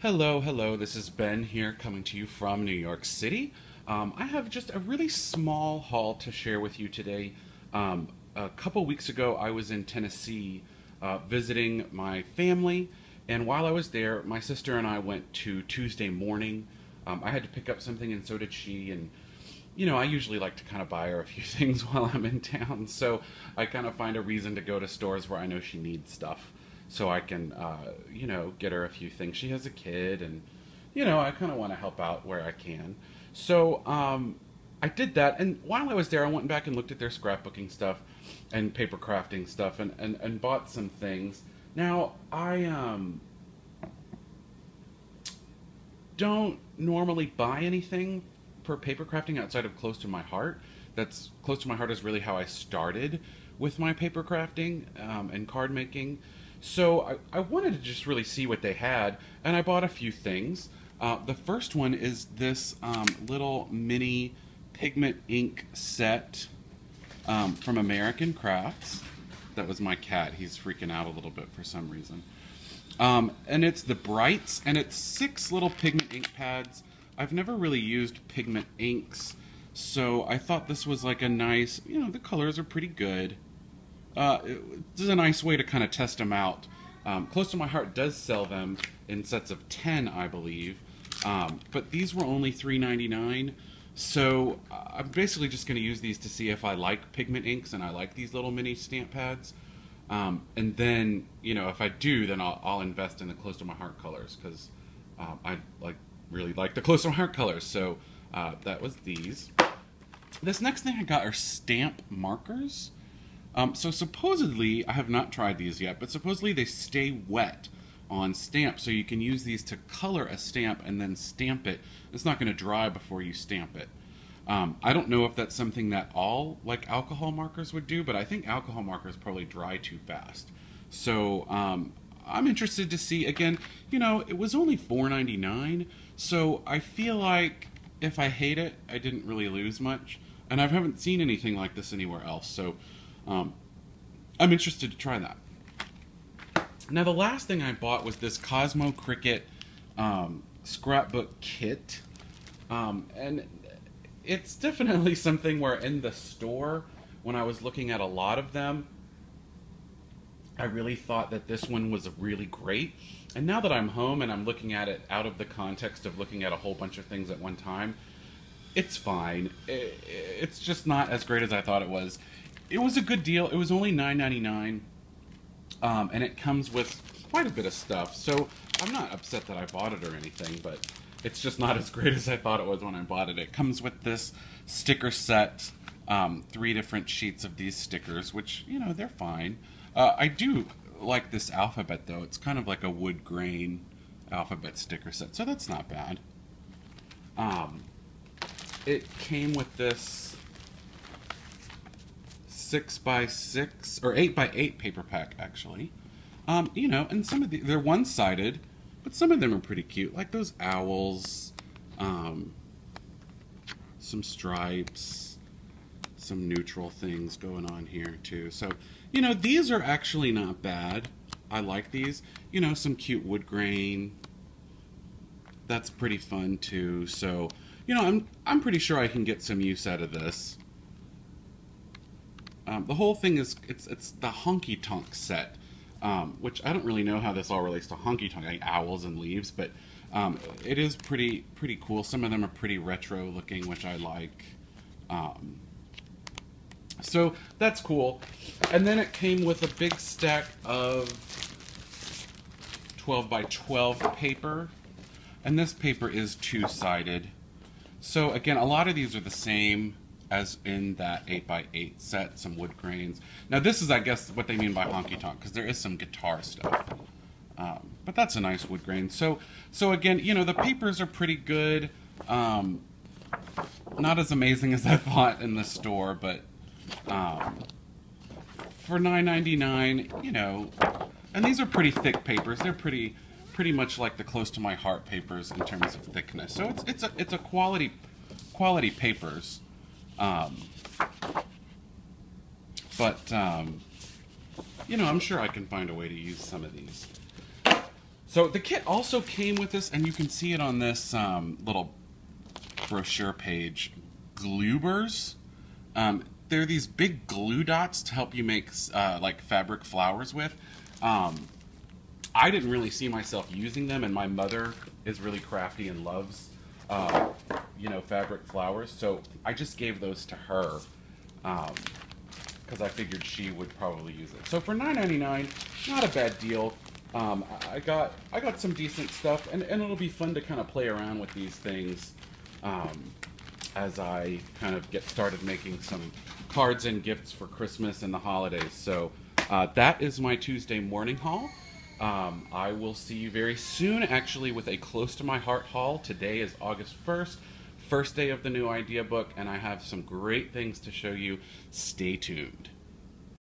Hello, this is Ben here coming to you from New York City. I have just a really small haul to share with you today. A couple weeks ago, I was in Tennessee visiting my family, and while I was there, my sister and I went to Tuesday morning. I had to pick up something, and so did she, and I usually like to kind of buy her a few things while I'm in town, so I kind of find a reason to go to stores where I know she needs stuff so I can, get her a few things. She has a kid, and, I kind of want to help out where I can. So I did that, and while I was there, I went back and looked at their scrapbooking stuff and paper crafting stuff and bought some things. Now, I don't normally buy anything for paper crafting outside of Close to My Heart. That's Close to My Heart is really how I started with my paper crafting and card making. So I wanted to just really see what they had, and I bought a few things. The first one is this little mini Pigment ink set from American Crafts. That was my cat. He's freaking out a little bit for some reason. And it's the Brights, and it's 6 little Pigment ink pads. I've never really used Pigment inks, so I thought this was like a nice, the colors are pretty good. This is a nice way to kind of test them out. Close to My Heart does sell them in sets of 10, I believe, but these were only $3.99, so I'm basically just going to use these to see if I like pigment inks and I like these little mini stamp pads, and then, if I do, then I'll invest in the Close to My Heart colors, because I really like the Close to My Heart colors, so that was these. This next thing I got are stamp markers. So supposedly, I have not tried these yet, but supposedly they stay wet on stamps, so you can use these to color a stamp and then stamp it. It's not going to dry before you stamp it. I don't know if that's something that all alcohol markers would do, but I think alcohol markers probably dry too fast. So I'm interested to see. Again, it was only $4.99, so I feel like if I hate it, I didn't really lose much, and I haven't seen anything like this anywhere else. So I'm interested to try that. Now, the last thing I bought was this Cosmo Cricut scrapbook kit, and it's definitely something where in the store, when I was looking at a lot of them, I really thought that this one was really great. And now that I'm home and I'm looking at it out of the context of looking at a whole bunch of things at one time, it's fine. It's just not as great as I thought it was. It was a good deal. It was only $9.99, and it comes with quite a bit of stuff. So I'm not upset that I bought it or anything, but it's just not as great as I thought it was when I bought it. It comes with this sticker set, 3 different sheets of these stickers, which, they're fine. I do like this alphabet, though. It's kind of like a wood grain alphabet sticker set, so that's not bad. It came with this 6x6 or 8x8 paper pack, actually. And some of they're one-sided, but some of them are pretty cute, like those owls, some stripes, some neutral things going on here too. So, these are actually not bad. I like these. Some cute wood grain. That's pretty fun too. So, I'm pretty sure I can get some use out of this. The whole thing is, it's the Honky Tonk set, which I don't really know how this all relates to Honky Tonk, like owls and leaves, but it is pretty cool. Some of them are pretty retro looking, which I like. So that's cool. And then it came with a big stack of 12x12 paper, and this paper is 2-sided. So again, a lot of these are the same as in that 8x8 set, some wood grains. Now this is, I guess, what they mean by honky tonk, because there is some guitar stuff. But that's a nice wood grain. So again, the papers are pretty good. Not as amazing as I thought in the store, but for $9.99, and these are pretty thick papers. They're pretty much like the Close to My Heart papers in terms of thickness. So it's a quality papers. But I'm sure I can find a way to use some of these. So the kit also came with this, and you can see it on this little brochure page, Burrs. They're these big glue dots to help you make like fabric flowers with. I didn't really see myself using them, and my mother is really crafty and loves, fabric flowers. So I just gave those to her because I figured she would probably use it. So for $9.99, not a bad deal. I got some decent stuff, and it'll be fun to kind of play around with these things as I kind of get started making some cards and gifts for Christmas and the holidays. So that is my Tuesday morning haul. I will see you very soon, actually, with a close to my heart haul. Today is August 1st, first day of the new idea book, and I have some great things to show you. Stay tuned.